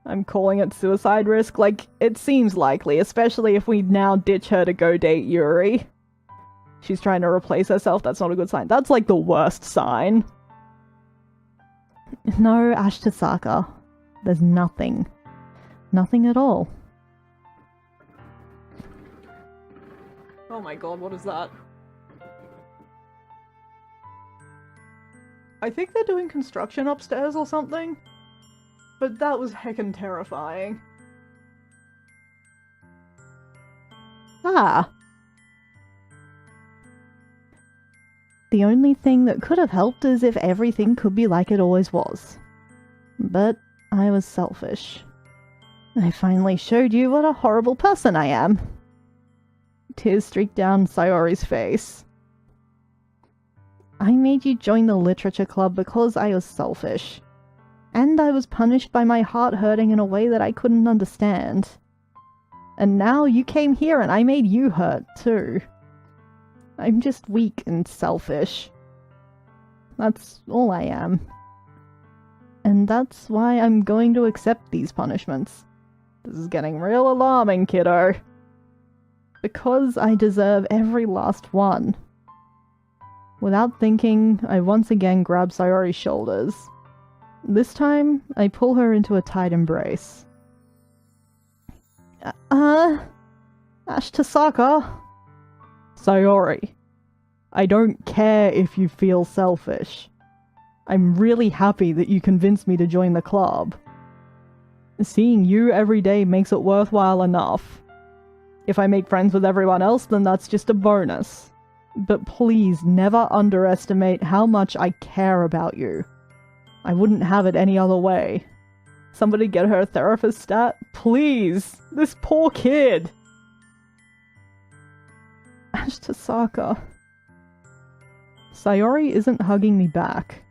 I'm calling it suicide risk. Like, it seems likely, especially if we now ditch her to go date Yuri. She's trying to replace herself. That's not a good sign. That's like the worst sign. No, Ashkatom. There's nothing. Nothing at all. Oh my god, what is that? I think they're doing construction upstairs or something. But that was heckin' terrifying. Ah. The only thing that could have helped is if everything could be like it always was. But I was selfish. I finally showed you what a horrible person I am. Tears streaked down Sayori's face. I made you join the literature club because I was selfish. And I was punished by my heart hurting in a way that I couldn't understand. And now you came here and I made you hurt, too. I'm just weak and selfish. That's all I am. And that's why I'm going to accept these punishments. This is getting real alarming, kiddo. Because I deserve every last one. Without thinking, I once again grab Sayori's shoulders. This time, I pull her into a tight embrace. Ashkatom. Sayori, I don't care if you feel selfish. I'm really happy that you convinced me to join the club. Seeing you every day makes it worthwhile enough. If I make friends with everyone else, then that's just a bonus. But please never underestimate how much I care about you. I wouldn't have it any other way. Somebody get her a therapist stat? Please! This poor kid! Ashkatom. Sayori isn't hugging me back.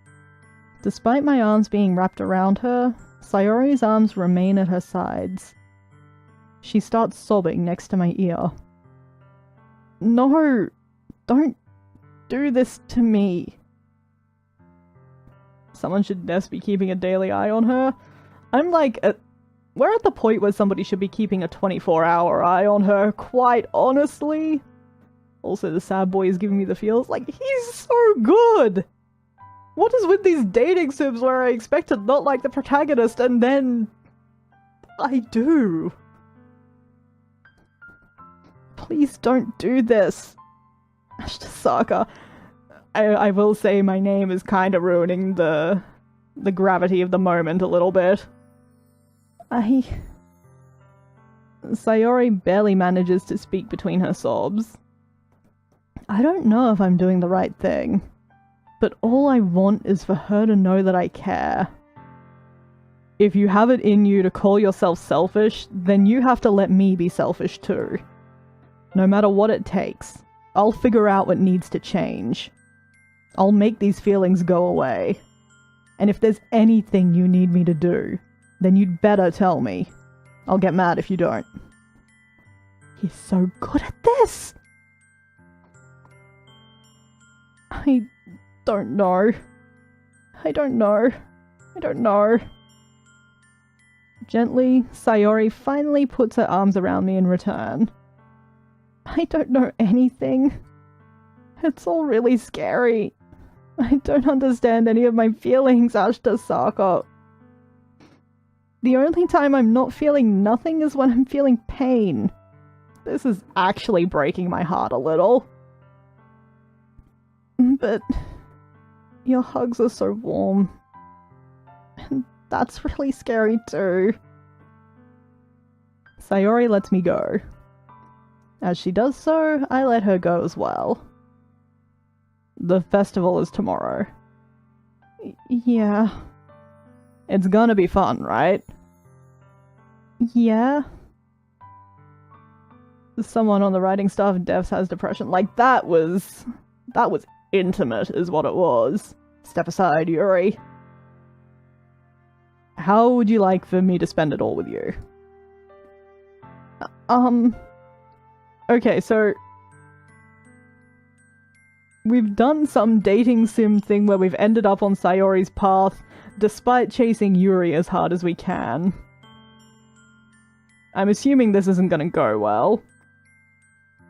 Despite my arms being wrapped around her, Sayori's arms remain at her sides. She starts sobbing next to my ear. No! Don't do this to me. Someone should best be keeping a daily eye on her. I'm like, we're at the point where somebody should be keeping a 24-hour eye on her, quite honestly. Also, the sad boy is giving me the feels. Like, he's so good! What is with these dating sims where I expect to not like the protagonist and then I do? Please don't do this. Ashkatom. I will say my name is kind of ruining the gravity of the moment a little bit. Sayori barely manages to speak between her sobs. I don't know if I'm doing the right thing, but all I want is for her to know that I care. If you have it in you to call yourself selfish, then you have to let me be selfish too. No matter what it takes, I'll figure out what needs to change. I'll make these feelings go away. And if there's anything you need me to do, then you'd better tell me. I'll get mad if you don't. He's so good at this! I don't know. I don't know. I don't know. Gently, Sayori finally puts her arms around me in return. I don't know anything. It's all really scary. I don't understand any of my feelings, Ashkatom. The only time I'm not feeling nothing is when I'm feeling pain. This is actually breaking my heart a little. But your hugs are so warm. And that's really scary too. Sayori lets me go. As she does so, I let her go as well. The festival is tomorrow. Yeah. It's gonna be fun, right? Yeah. Someone on the writing staff of devs has depression. Like, that was intimate, is what it was. Step aside, Yuri. How would you like for me to spend it all with you? Okay, so we've done some dating sim thing where we've ended up on Sayori's path, despite chasing Yuri as hard as we can. I'm assuming this isn't gonna go well.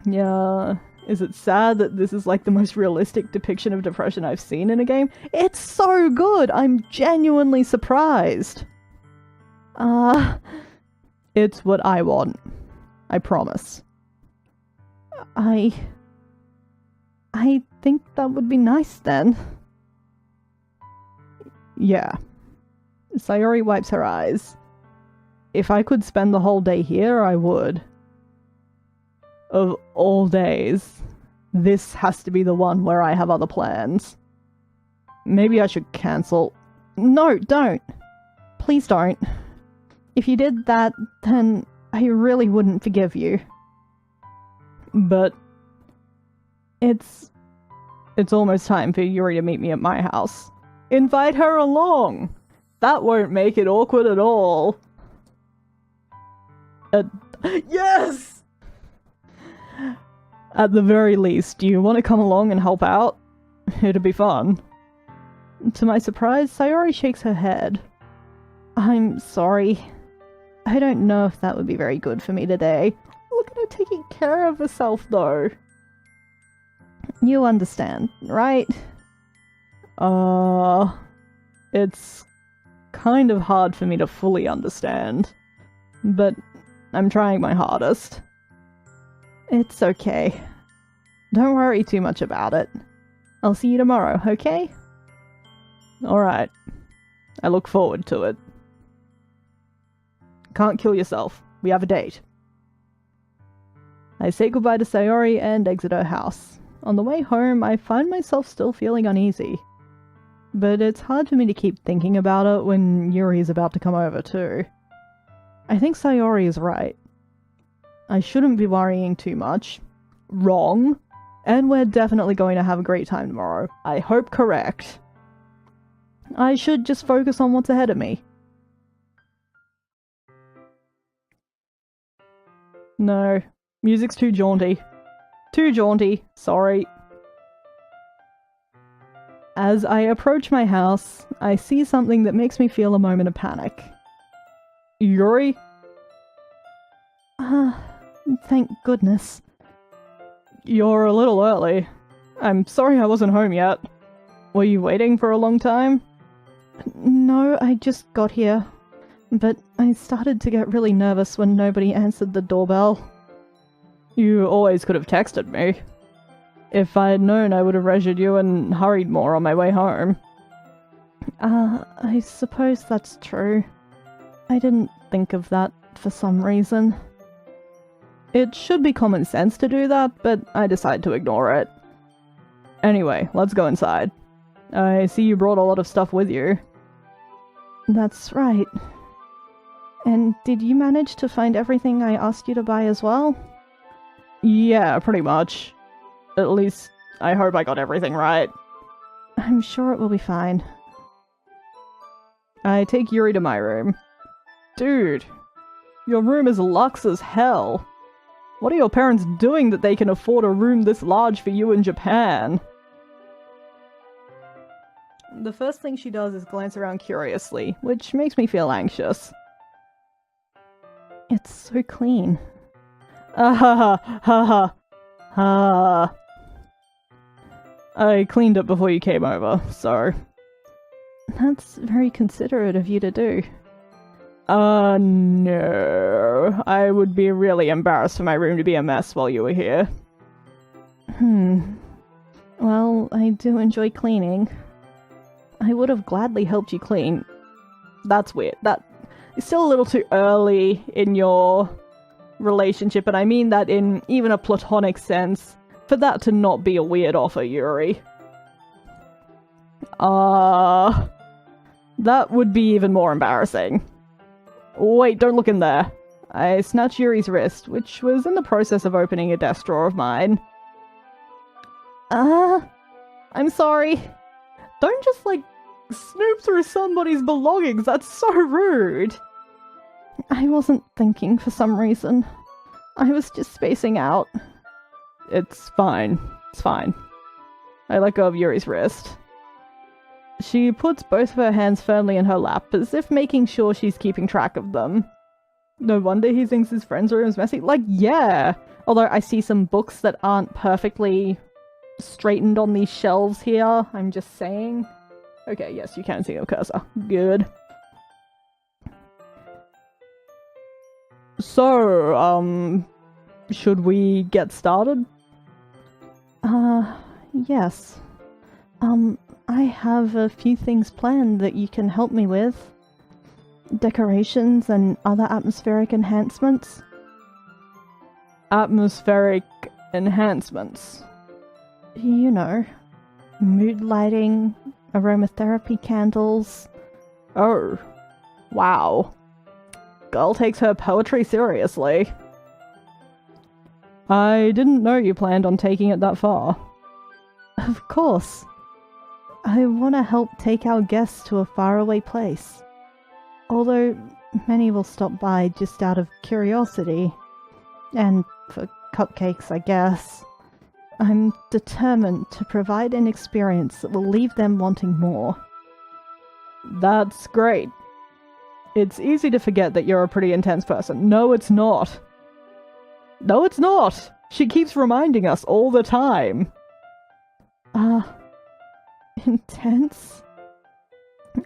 Yeah, is it sad that this is like the most realistic depiction of depression I've seen in a game? It's so good! I'm genuinely surprised! It's what I want. I promise. I think that would be nice then. Yeah. Sayori wipes her eyes. If I could spend the whole day here, I would. Of all days, this has to be the one where I have other plans. Maybe I should cancel. No, don't. Please don't. If you did that, then I really wouldn't forgive you. But it's almost time for Yuri to meet me at my house. Invite her along! That won't make it awkward at all. Yes! At the very least, do you want to come along and help out? It'd be fun. To my surprise, Sayori shakes her head. I'm sorry. I don't know if that would be very good for me today. Look at her taking care of herself, though. You understand, right? It's kind of hard for me to fully understand. But I'm trying my hardest. It's okay. Don't worry too much about it. I'll see you tomorrow, okay? Alright. I look forward to it. Can't kill yourself. We have a date. I say goodbye to Sayori and exit her house. On the way home, I find myself still feeling uneasy. But it's hard for me to keep thinking about it when Yuri's about to come over too. I think Sayori is right. I shouldn't be worrying too much. Wrong. And we're definitely going to have a great time tomorrow. I hope correct. I should just focus on what's ahead of me. No. Music's too jaunty. Too jaunty. Sorry. As I approach my house, I see something that makes me feel a moment of panic. Yuri? Thank goodness. You're a little early. I'm sorry I wasn't home yet. Were you waiting for a long time? No, I just got here. But I started to get really nervous when nobody answered the doorbell. You always could have texted me. If I had known, I would have registered you and hurried more on my way home. I suppose that's true. I didn't think of that for some reason. It should be common sense to do that, but I decided to ignore it. Anyway, let's go inside. I see you brought a lot of stuff with you. That's right. And did you manage to find everything I asked you to buy as well? Yeah, pretty much. At least, I hope I got everything right. I'm sure it will be fine. I take Yuri to my room. Dude, your room is luxe as hell. What are your parents doing that they can afford a room this large for you in Japan? The first thing she does is glance around curiously, which makes me feel anxious. It's so clean. Ah ha ha ha ha ha. I cleaned it before you came over, so... That's very considerate of you to do. No. I would be really embarrassed for my room to be a mess while you were here. Well, I do enjoy cleaning. I would have gladly helped you clean. That's weird. That is still a little too early in your relationship, and I mean that in even a platonic sense, for that to not be a weird offer, Yuri. That would be even more embarrassing. Wait, don't look in there. I snatched Yuri's wrist, which was in the process of opening a desk drawer of mine. I'm sorry. Don't just, like, snoop through somebody's belongings, that's so rude! I wasn't thinking for some reason. I was just spacing out. It's fine. It's fine. I let go of Yuri's wrist. She puts both of her hands firmly in her lap, as if making sure she's keeping track of them. No wonder he thinks his friend's room is messy. Like, yeah! Although I see some books that aren't perfectly straightened on these shelves here, I'm just saying. Okay, yes, you can see the cursor. Good. So, should we get started? Yes. I have a few things planned that you can help me with. Decorations and other atmospheric enhancements. Atmospheric enhancements? You know, mood lighting, aromatherapy candles. Oh, wow. Girl takes her poetry seriously. I didn't know you planned on taking it that far. Of course. I want to help take our guests to a faraway place. Although many will stop by just out of curiosity. And for cupcakes, I guess. I'm determined to provide an experience that will leave them wanting more. That's great. It's easy to forget that you're a pretty intense person. No, it's not. No, it's not! She keeps reminding us all the time. Intense?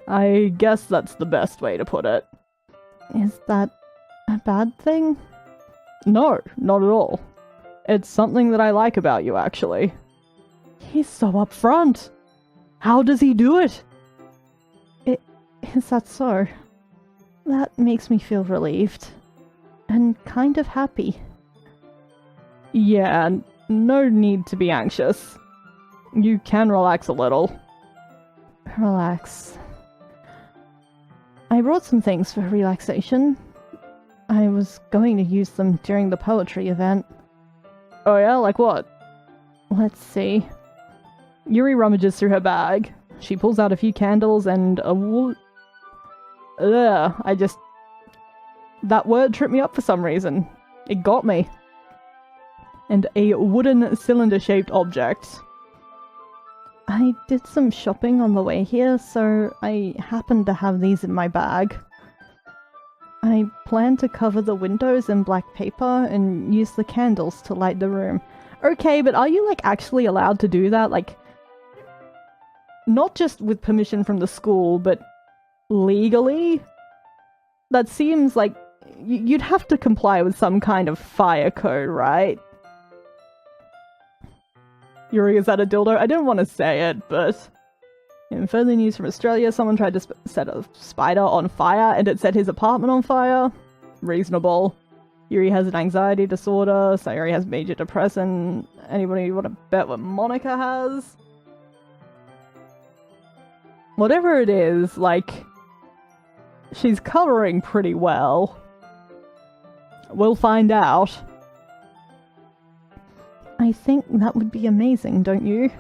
I guess that's the best way to put it. Is that a bad thing? No, not at all. It's something that I like about you, actually. He's so upfront. How does he do it? Is that so? That makes me feel relieved. And kind of happy. Yeah, no need to be anxious. You can relax a little. Relax. I brought some things for relaxation. I was going to use them during the poetry event. Oh yeah, like what? Let's see. Yuri rummages through her bag. She pulls out a few candles and a wool... Ugh, that word tripped me up for some reason. It got me. And a wooden cylinder-shaped object. I did some shopping on the way here, so I happened to have these in my bag. I plan to cover the windows in black paper and use the candles to light the room. Okay, but are you, like, actually allowed to do that? Like, not just with permission from the school, but legally? That seems like you'd have to comply with some kind of fire code, right? Yuri, is that a dildo? I didn't want to say it, but... In further news from Australia, someone tried to set a spider on fire and it set his apartment on fire. Reasonable. Yuri has an anxiety disorder, Sayori has major depression. Anybody want to bet what Monica has? Whatever it is, like... she's covering pretty well. We'll find out. I think that would be amazing, don't you?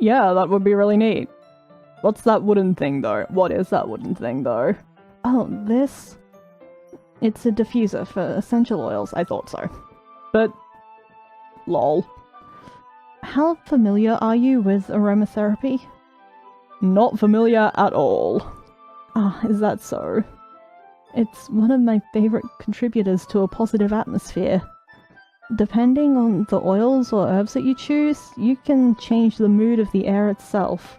Yeah, that would be really neat. What's that wooden thing, though? What is that wooden thing, though? Oh, this? It's a diffuser for essential oils. I thought so. But... lol. How familiar are you with aromatherapy? Not familiar at all. Ah, is that so? It's one of my favorite contributors to a positive atmosphere. Depending on the oils or herbs that you choose, you can change the mood of the air itself.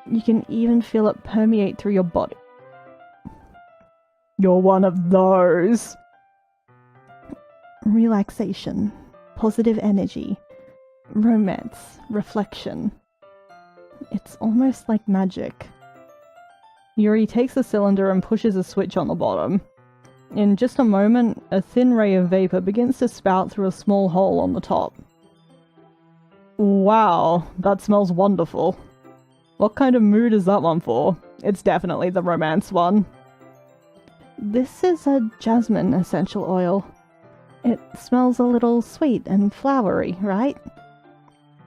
You can even feel it permeate through your body. You're one of those! Relaxation, positive energy, romance, reflection. It's almost like magic. Yuri takes the cylinder and pushes a switch on the bottom. In just a moment, a thin ray of vapor begins to spout through a small hole on the top. Wow, that smells wonderful. What kind of mood is that one for? It's definitely the romance one. This is a jasmine essential oil. It smells a little sweet and flowery, right?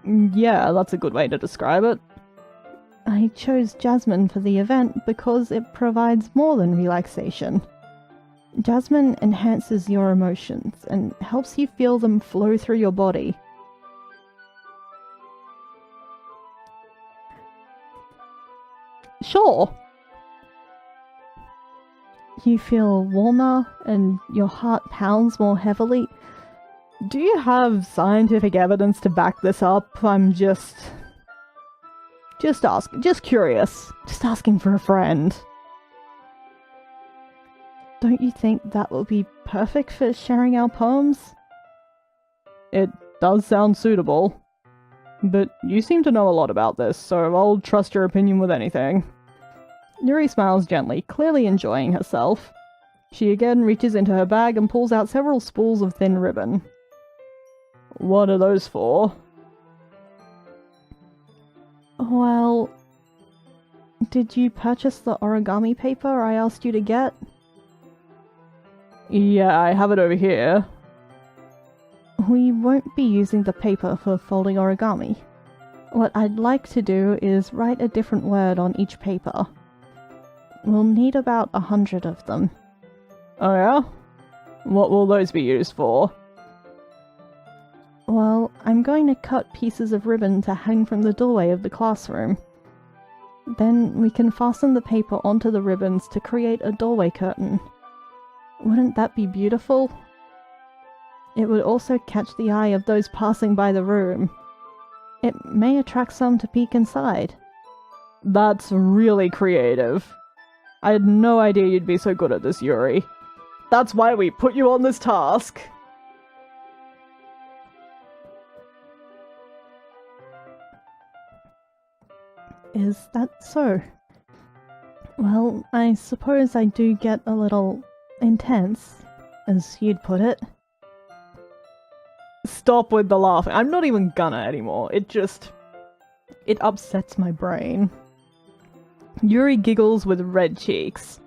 Yeah, that's a good way to describe it. I chose jasmine for the event because it provides more than relaxation. Jasmine enhances your emotions and helps you feel them flow through your body. Sure. You feel warmer and your heart pounds more heavily. Do you have scientific evidence to back this up? I'm just curious. Just asking for a friend. Don't you think that will be perfect for sharing our poems? It does sound suitable. But you seem to know a lot about this, so I'll trust your opinion with anything. Yuri smiles gently, clearly enjoying herself. She again reaches into her bag and pulls out several spools of thin ribbon. What are those for? Well, did you purchase the origami paper I asked you to get? Yeah, I have it over here. We won't be using the paper for folding origami. What I'd like to do is write a different word on each paper. We'll need about 100 of them. Oh yeah? What will those be used for? Well, I'm going to cut pieces of ribbon to hang from the doorway of the classroom. Then we can fasten the paper onto the ribbons to create a doorway curtain. Wouldn't that be beautiful? It would also catch the eye of those passing by the room. It may attract some to peek inside. That's really creative. I had no idea you'd be so good at this, Yuri. That's why we put you on this task. Is that so? Well, I suppose I do get a little intense, as you'd put it. Stop with the laughing. I'm not even gonna anymore. It upsets my brain. Yuri giggles with red cheeks.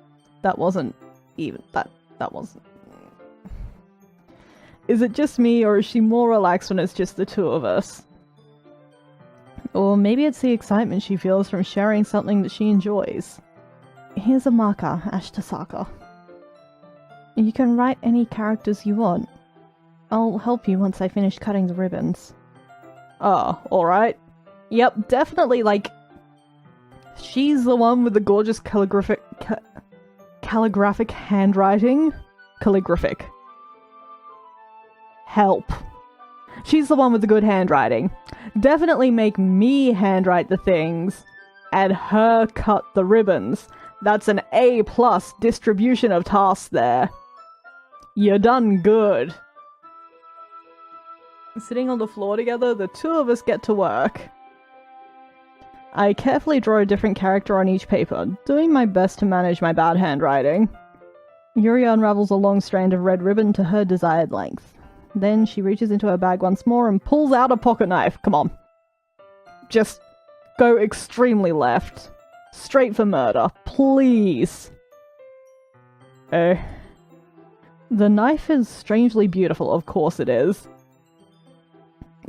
That wasn't even... That wasn't... Is it just me, or is she more relaxed when it's just the two of us? Or maybe it's the excitement she feels from sharing something that she enjoys. Here's a marker, Ashkatom. You can write any characters you want. I'll help you once I finish cutting the ribbons. Oh, alright. Yep, definitely, like... She's the one with the gorgeous calligraphic handwriting? Calligraphic. Help. She's the one with the good handwriting. Definitely make me handwrite the things, and her cut the ribbons. That's an A+ distribution of tasks there. You done good. Sitting on the floor together, the two of us get to work. I carefully draw a different character on each paper, doing my best to manage my bad handwriting. Yuri unravels a long strand of red ribbon to her desired length. Then she reaches into her bag once more and pulls out a pocket knife. Come on. Just go extremely left. Straight for murder. Please. The knife is strangely beautiful, of course it is.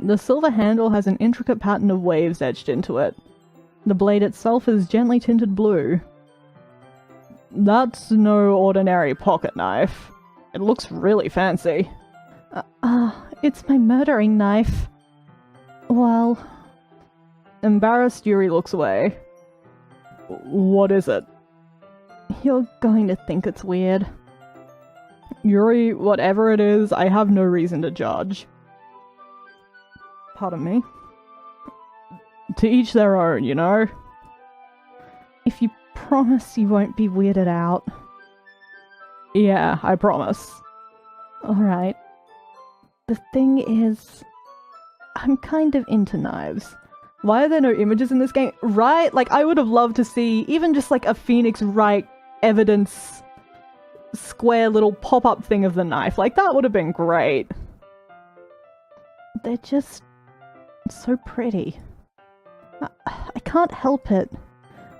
The silver handle has an intricate pattern of waves etched into it. The blade itself is gently tinted blue. That's no ordinary pocket knife. It looks really fancy. It's my murdering knife. Well... Embarrassed, Yuri looks away. What is it? You're going to think it's weird. Yuri, whatever it is, I have no reason to judge. Pardon me? To each their own, you know? If you promise you won't be weirded out. Yeah, I promise. Alright. The thing is... I'm kind of into knives. Why are there no images in this game? Right? Like, I would have loved to see even just like a Phoenix Wright evidence square little pop-up thing of the knife. Like, that would have been great. They're just so pretty. I can't help it.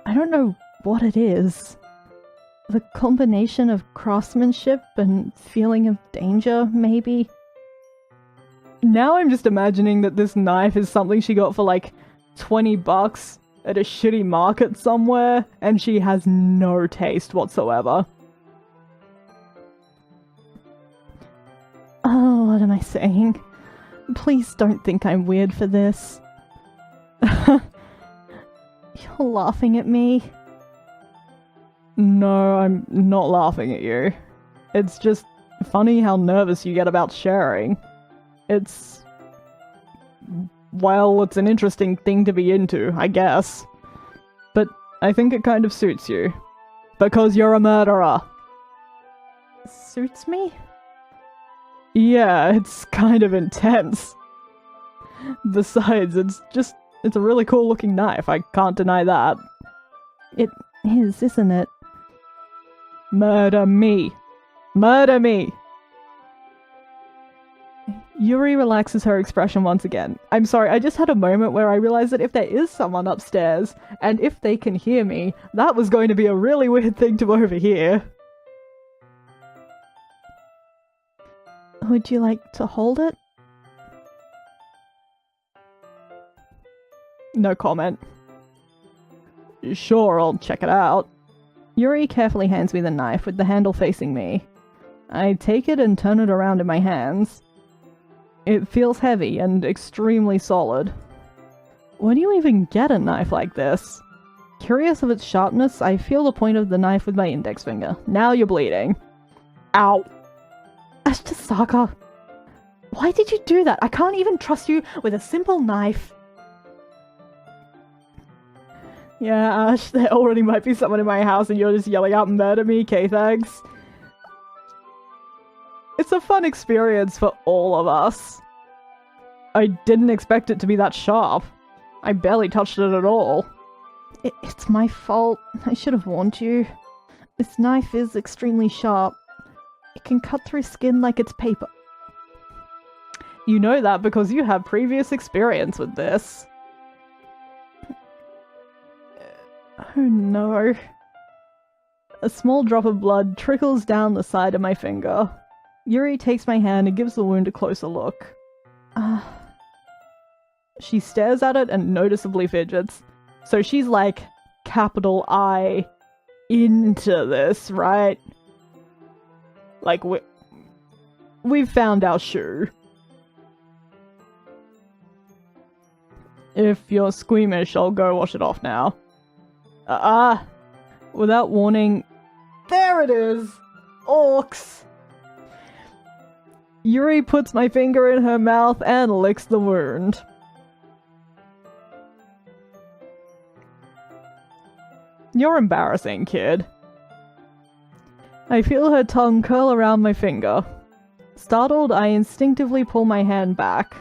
I don't know what it is. The combination of craftsmanship and feeling of danger, maybe? Now I'm just imagining that this knife is something she got for like $20 at a shitty market somewhere, and she has no taste whatsoever. Oh, what am I saying? Please don't think I'm weird for this. You're laughing at me. No. No, I'm not laughing at you. It's just funny how nervous you get about sharing. It's... well, it's an interesting thing to be into, I guess. But I think it kind of suits you. Because you're a murderer. Suits me? Yeah, it's kind of intense. Besides, it's a really cool looking knife, I can't deny that. It is, isn't it? Murder me. Murder me! Yuri relaxes her expression once again. I'm sorry, I just had a moment where I realized that if there is someone upstairs, and if they can hear me, that was going to be a really weird thing to overhear. Would you like to hold it? No comment. Sure, I'll check it out. Yuri carefully hands me the knife with the handle facing me. I take it and turn it around in my hands. It feels heavy and extremely solid. Where do you even get a knife like this? Curious of its sharpness, I feel the point of the knife with my index finger. Now you're bleeding. Ow! Ashkatom! Why did you do that? I can't even trust you with a simple knife. Yeah, Ash, there already might be someone in my house and you're just yelling out murder me, K-Thags. It's a fun experience for all of us. I didn't expect it to be that sharp. I barely touched it at all. It's my fault. I should have warned you. This knife is extremely sharp. It can cut through skin like it's paper. You know that because you have previous experience with this. Oh no. A small drop of blood trickles down the side of my finger. Yuri takes my hand and gives the wound a closer look. She stares at it and noticeably fidgets. So she's like, capital I, into this, right? Like, we've found our shoe. If you're squeamish, I'll go wash it off now. Without warning... There it is! Orcs! Yuri puts my finger in her mouth and licks the wound. You're embarrassing, kid. I feel her tongue curl around my finger. Startled, I instinctively pull my hand back.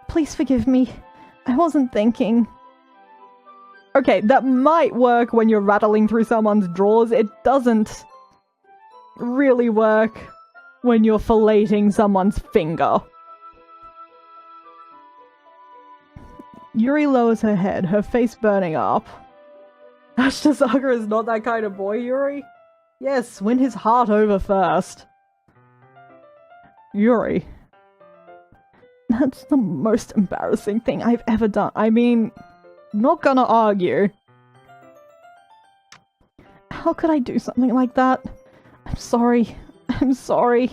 Please forgive me. I wasn't thinking. Okay, that might work when you're rattling through someone's drawers. It doesn't really work when you're filleting someone's finger. Yuri lowers her head, her face burning up. Ashkatom is not that kind of boy, Yuri. Yes, win his heart over first. Yuri. That's the most embarrassing thing I've ever done. I mean, not gonna argue. How could I do something like that? I'm sorry. I'm sorry.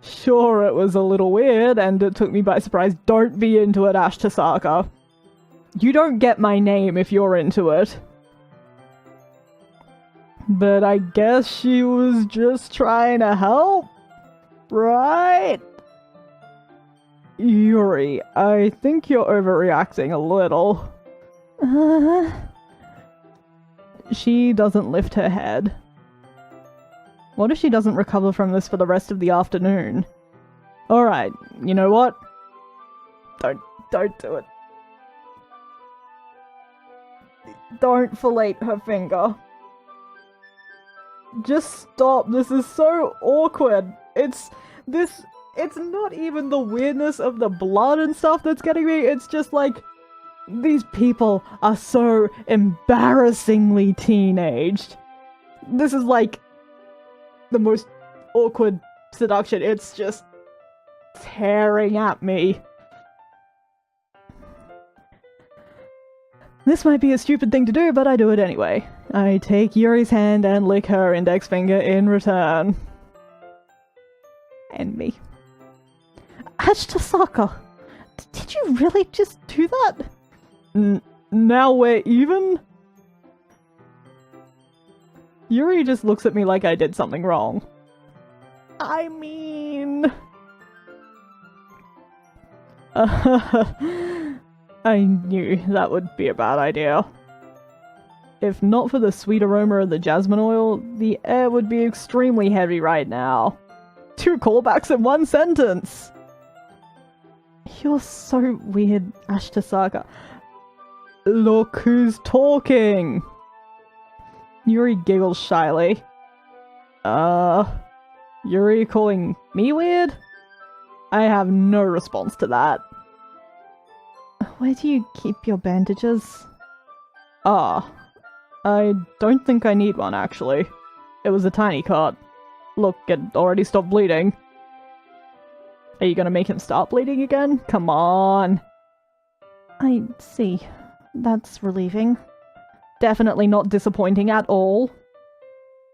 Sure, it was a little weird, and it took me by surprise. Don't be into it, Ashkatom. You don't get my name if you're into it. But I guess she was just trying to help, right? Yuri, I think you're overreacting a little. She doesn't lift her head. What if she doesn't recover from this for the rest of the afternoon? Alright, you know what? Don't do it. Don't fillet her finger. Just stop, this is so awkward. It's not even the weirdness of the blood and stuff that's getting me, it's just like, these people are so embarrassingly teenaged. This is like the most awkward seduction, it's just tearing at me. This might be a stupid thing to do, but I do it anyway. I take Yuri's hand and lick her index finger in return. And me. Ashkatom! Did you really just do that? Now we're even? Yuri just looks at me like I did something wrong. I mean... I knew that would be a bad idea. If not for the sweet aroma of the jasmine oil, the air would be extremely heavy right now. 2 callbacks in 1 sentence! You're so weird, Ashtasaka. Look who's talking! Yuri giggles shyly. Yuri calling me weird? I have no response to that. Where do you keep your bandages? I don't think I need one, actually. It was a tiny cut. Look, it already stopped bleeding. Are you gonna make him start bleeding again? Come on! I see. That's relieving. Definitely not disappointing at all.